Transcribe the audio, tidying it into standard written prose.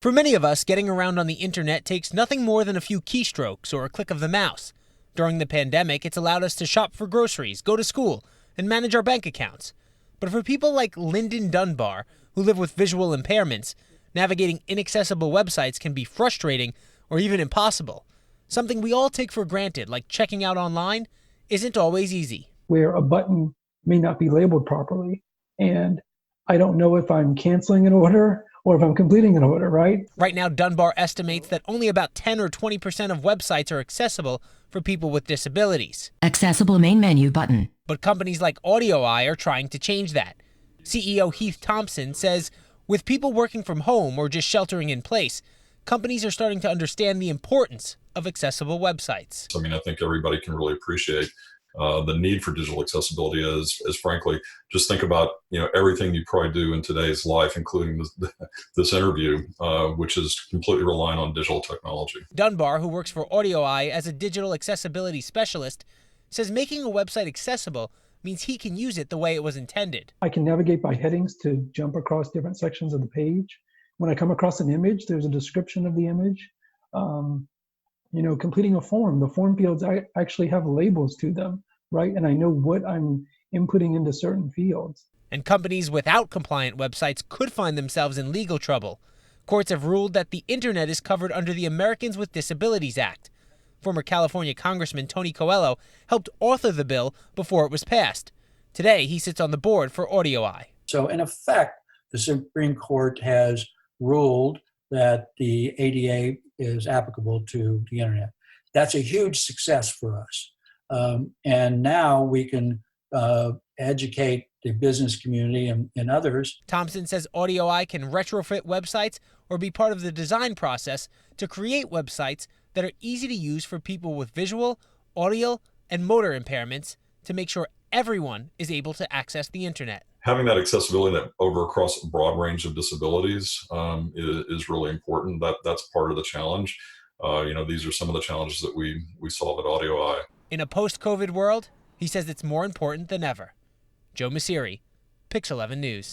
For many of us, getting around on the internet takes nothing more than a few keystrokes or a click of the mouse. During the pandemic, it's allowed us to shop for groceries, go to school, and manage our bank accounts. But for people like Lyndon Dunbar, who live with visual impairments, navigating inaccessible websites can be frustrating or even impossible. Something we all take for granted, like checking out online, isn't always easy. Where a button may not be labeled properly, and I don't know if I'm canceling an order or if I'm completing an order, right? Right now, Dunbar estimates that only about 10 or 20% of websites are accessible for people with disabilities. Accessible main menu button. But companies like AudioEye are trying to change that. CEO Heath Thompson says with people working from home or just sheltering in place, companies are starting to understand the importance of accessible websites. I think everybody can really appreciate the need for digital accessibility is frankly, just think about, everything you probably do in today's life, including this interview, which is completely reliant on digital technology. Dunbar, who works for AudioEye as a digital accessibility specialist, says making a website accessible means he can use it the way it was intended. I can navigate by headings to jump across different sections of the page. When I come across an image, there's a description of the image. Completing a form, the form fields actually have labels to them, right? And I know what I'm inputting into certain fields. And companies without compliant websites could find themselves in legal trouble. Courts have ruled that the internet is covered under the Americans with Disabilities Act. Former California Congressman Tony Coelho helped author the bill before it was passed. Today, he sits on the board for AudioEye. So in effect, the Supreme Court has ruled that the ADA is applicable to the internet. That's a huge success for us. And now we can educate the business community and others. Thompson says AudioEye can retrofit websites or be part of the design process to create websites that are easy to use for people with visual, audio, and motor impairments to make sure everyone is able to access the internet. Having that accessibility across a broad range of disabilities is really important. That's part of the challenge. These are some of the challenges that we solve at AudioEye. In a post-COVID world, he says it's more important than ever. Joe Messeri, Pix 11 News.